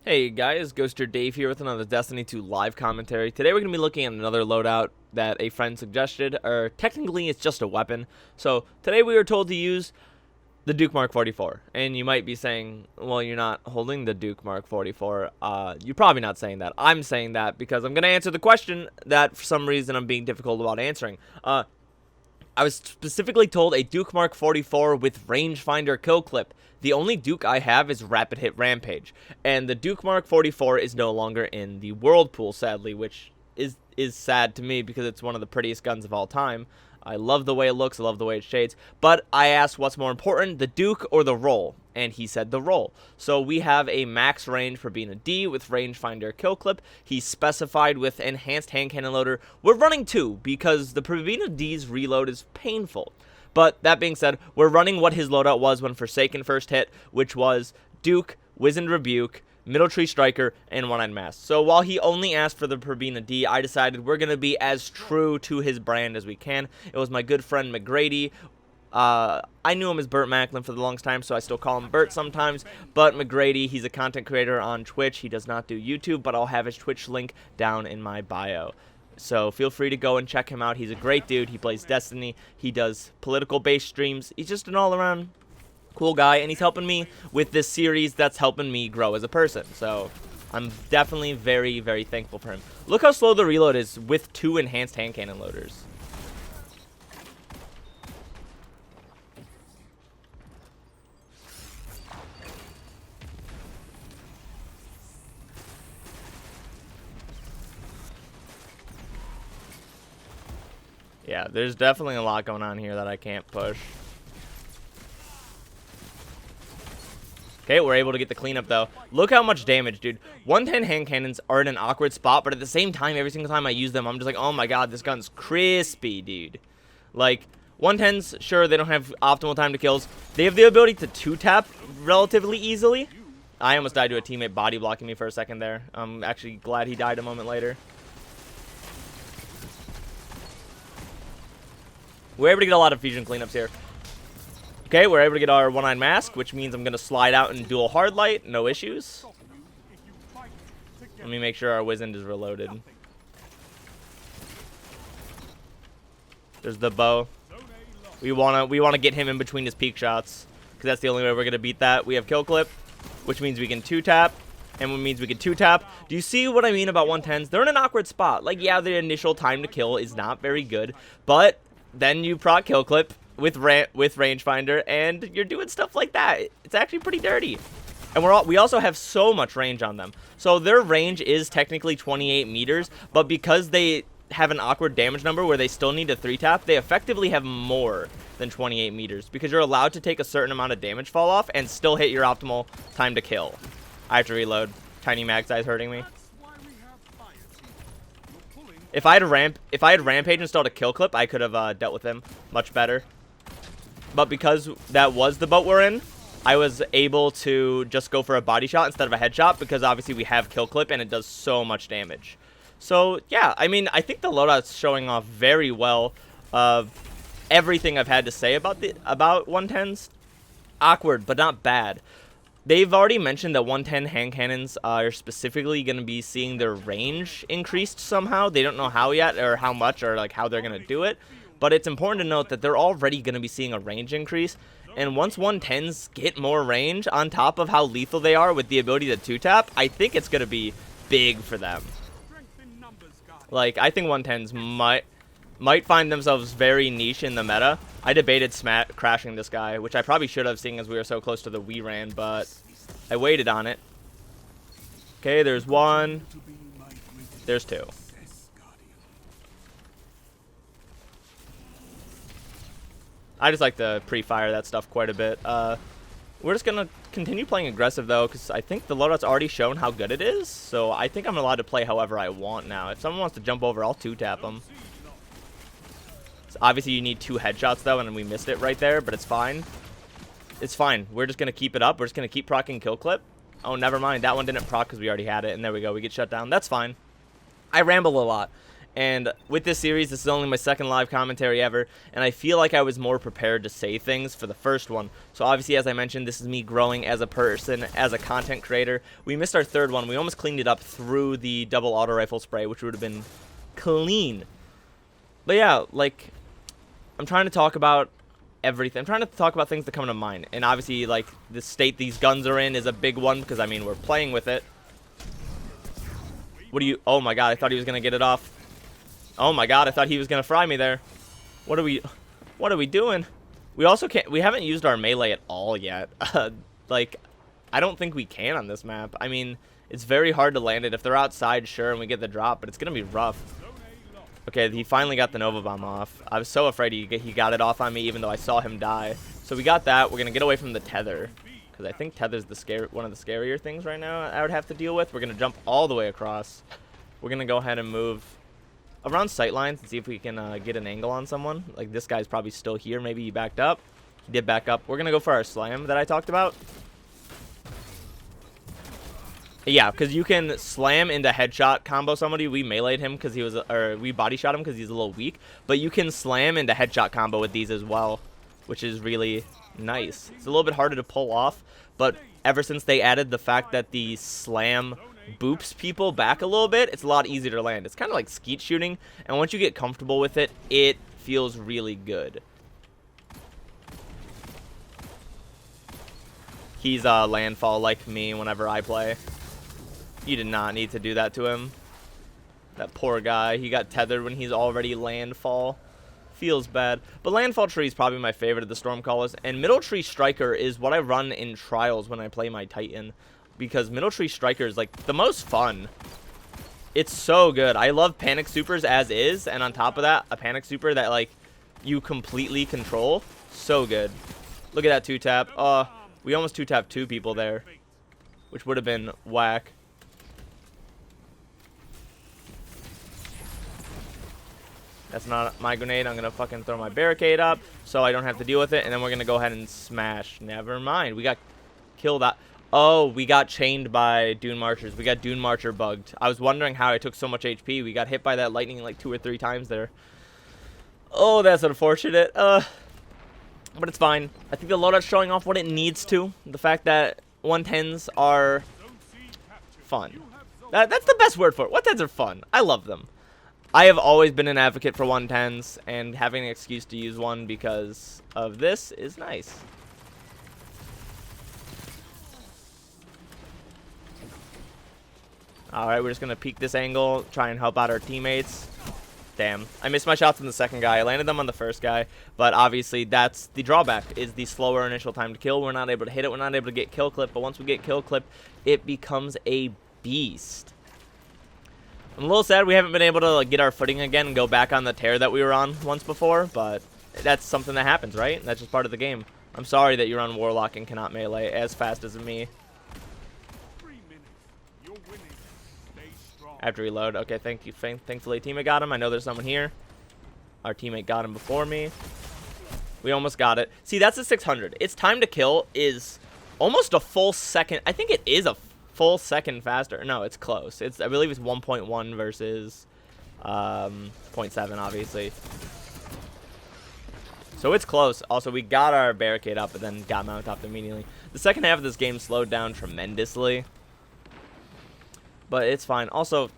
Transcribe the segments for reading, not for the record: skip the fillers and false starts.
Hey guys, Ghoster Dave here with another Destiny 2 live commentary. Today we're going to be looking at another loadout that a friend suggested, or technically it's just a weapon. So today we were told to use the Duke Mark 44. And you might be saying, well, you're not holding the Duke Mark 44. You're probably not saying that. I'm saying that because I'm going to answer the question that for some reason I'm being difficult about answering. I was specifically told a Duke Mark 44 with rangefinder kill clip. The only Duke I have is Rapid Hit Rampage, and the Duke Mark 44 is no longer in the World Pool, sadly, which is sad to me because it's one of the prettiest guns of all time. I love the way it looks, I love the way it shades, but I asked what's more important, the Duke or the roll, and he said the roll. So we have a max range pribina-d with rangefinder kill clip. He's specified with enhanced handcannon loader. We're running two because the pribina-d's reload is painful. But that being said, we're running what his loadout was when Forsaken first hit, which was Duke, Wizened Rebuke, Middle Tree Striker, and One-Eyed Mask. So while he only asked for the pribina-d, I decided we're going to be as true to his brand as we can. It was my good friend mcgreydee. I knew him as Burt Macklin for the longest time, so I still call him Burt sometimes. But mcgreydee, he's a content creator on Twitch. He does not do YouTube, but I'll have his Twitch link down in my bio. So feel free to go and check him out. He's a great dude. He plays Destiny. He does political-based streams. He's just an all-around cool guy, and he's helping me with this series that's helping me grow as a person. So I'm definitely very, very thankful for him. Look how slow the reload is with two enhanced handcannon loaders. Yeah, there's definitely a lot going on here that I can't push. Okay, we're able to get the cleanup, though. Look how much damage, dude. 110 hand cannons are in an awkward spot, but at the same time, every single time I use them, I'm just like, oh my god, this gun's crispy, dude. Like, 110s, sure, they don't have optimal time to kills. They have the ability to two-tap relatively easily. I almost died to a teammate body blocking me for a second there. I'm actually glad he died a moment later. We're able to get a lot of fusion cleanups here. Okay, we're able to get our One-Eyed Mask, which means I'm going to slide out and dual hard light. No issues. Let me make sure our Wizened is reloaded. There's the bow. We wanna get him in between his peak shots, because that's the only way we're going to beat that. We have kill clip, which means we can two-tap. And what means we can two-tap. Do you see what I mean about 110s? They're in an awkward spot. Like, yeah, the initial time to kill is not very good, but then you proc kill clip with rangefinder, and you're doing stuff like that. It's actually pretty dirty. And we also have so much range on them. So their range is technically 28 meters, but because they have an awkward damage number where they still need to 3-tap, they effectively have more than 28 meters because you're allowed to take a certain amount of damage fall off and still hit your optimal time to kill. I have to reload. Tiny mag size hurting me. If I had Rampage installed a kill clip, I could have dealt with him much better. But because that was the boat we're in, I was able to just go for a body shot instead of a headshot because obviously we have kill clip and it does so much damage. So yeah, I mean, I think the loadout's showing off very well everything I've had to say about 110s. Awkward, but not bad. They've already mentioned that 110 hand cannons are specifically going to be seeing their range increased somehow. They don't know how yet or how much or like how they're going to do it. But it's important to note that they're already going to be seeing a range increase. And once 110s get more range on top of how lethal they are with the ability to two-tap, I think it's going to be big for them. Like, I think 110s might find themselves very niche in the meta. I debated crashing this guy, which I probably should have, seeing as we were so close to the we ran, but I waited on it. Okay, there's one. There's two. I just like to pre-fire that stuff quite a bit. We're just going to continue playing aggressive, though, because I think the loadout's already shown how good it is, so I think I'm allowed to play however I want now. If someone wants to jump over, I'll two-tap them. So obviously, you need two headshots, though, and we missed it right there, but it's fine. It's fine. We're just going to keep it up. We're just going to keep procking kill clip. Oh, never mind. That one didn't proc because we already had it, and there we go. We get shut down. That's fine. I ramble a lot. And with this series, this is only my second live commentary ever, and I feel like I was more prepared to say things for the first one. So obviously, as I mentioned, this is me growing as a person, as a content creator. We missed our third one. We almost cleaned it up through the double auto rifle spray, which would have been clean. But yeah, like, I'm trying to talk about everything. I'm trying to talk about things that come to mind. And obviously, like, the state these guns are in is a big one, because, I mean, we're playing with it. What do you... Oh, my God, I thought he was going to get it off. Oh my God, I thought he was gonna fry me there. What are we doing? We also can't, we haven't used our melee at all yet. Like, I don't think we can on this map. I mean, it's very hard to land it. If they're outside, sure, and we get the drop, but it's gonna be rough. Okay, he finally got the Nova Bomb off. I was so afraid he got it off on me, even though I saw him die. So we got that. We're gonna get away from the tether, because I think tether's one of the scarier things right now I would have to deal with. We're gonna jump all the way across. We're gonna go ahead and move around sight lines and see if we can get an angle on someone. Like, this guy's probably still here. Maybe he backed up. He did back up. We're going to go for our slam that I talked about. Yeah, because you can slam into headshot combo somebody. We meleeed him because he was, or we body shot him because he's a little weak. But you can slam into headshot combo with these as well, which is really nice. It's a little bit harder to pull off, but ever since they added the fact that the slam boops people back a little bit, it's a lot easier to land. It's kind of like skeet shooting, and once you get comfortable with it, it feels really good. He's landfall like me whenever I play. You did not need to do that to him. That poor guy, he got tethered when he's already landfall. Feels bad. But landfall tree is probably my favorite of the Stormcallers, and middle tree striker is what I run in trials when I play my Titan, because middle tree striker is like the most fun. It's so good. I love panic supers as is, and on top of that, a panic super that like you completely control. So good. Look at that 2-tap. We almost 2-tapped 2 people there, which would have been whack. That's not my grenade. I'm gonna fucking throw my barricade up so I don't have to deal with it, and then we're gonna go ahead and smash. Never mind. We got killed out. Oh, we got chained by Dune Marchers. We got Dune Marcher bugged. I was wondering how I took so much HP. We got hit by that lightning like 2 or 3 times there. Oh, that's unfortunate. But it's fine. I think the loadout's showing off what it needs to. The fact that 110s are fun. That's the best word for it. 110s are fun. I love them. I have always been an advocate for 110s, and having an excuse to use one because of this is nice. Alright, we're just going to peek this angle, try and help out our teammates. Damn. I missed my shots on the second guy. I landed them on the first guy, but obviously that's the drawback, is the slower initial time to kill. We're not able to hit it. We're not able to get kill clip, but once we get kill clip, it becomes a beast. I'm a little sad we haven't been able to get our footing again and go back on the tear that we were on once before, but that's something that happens, right? That's just part of the game. I'm sorry that you're on Warlock and cannot melee as fast as me. I have to reload. Okay, thank you. Thankfully, teammate got him. I know there's someone here. Our teammate got him before me. We almost got it. See, that's a 600. Its time to kill is almost a full second. I think it is a full second faster. No, it's close. I believe it's 1.1 versus 0.7, obviously. So it's close. Also, we got our barricade up, but then got mounted up immediately. The second half of this game slowed down tremendously. But it's fine. Also,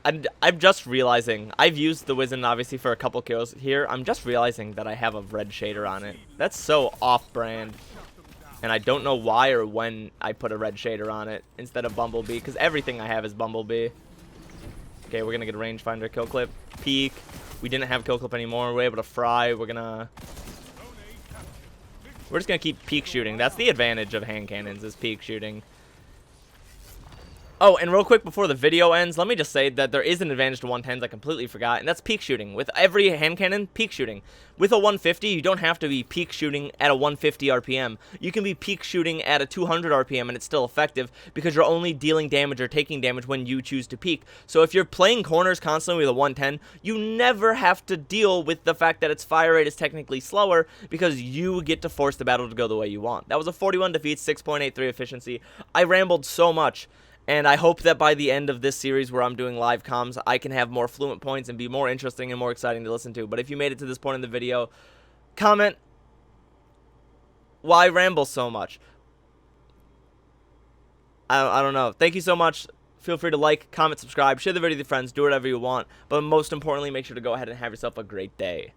I'm just realizing, I've used the Wizen obviously for a couple kills here. I'm just realizing that I have a red shader on it. That's so off-brand. And I don't know why or when I put a red shader on it instead of Bumblebee, because everything I have is Bumblebee. Okay, we're going to get a rangefinder kill clip. Peek. We didn't have kill clip anymore. We're able to fry. We're just going to keep peek shooting. That's the advantage of hand cannons, is peek shooting. Oh, and real quick before the video ends, let me just say that there is an advantage to 110s I completely forgot, and that's peek shooting. With every hand cannon, peek shooting. With a 150, you don't have to be peek shooting at a 150 RPM. You can be peek shooting at a 200 RPM, and it's still effective because you're only dealing damage or taking damage when you choose to peek. So if you're playing corners constantly with a 110, you never have to deal with the fact that its fire rate is technically slower because you get to force the battle to go the way you want. That was a 41 defeats, 6.83 efficiency. I rambled so much. And I hope that by the end of this series where I'm doing live comms, I can have more fluent points and be more interesting and more exciting to listen to. But if you made it to this point in the video, comment why ramble so much. I don't know. Thank you so much. Feel free to like, comment, subscribe, share the video with your friends, do whatever you want. But most importantly, make sure to go ahead and have yourself a great day.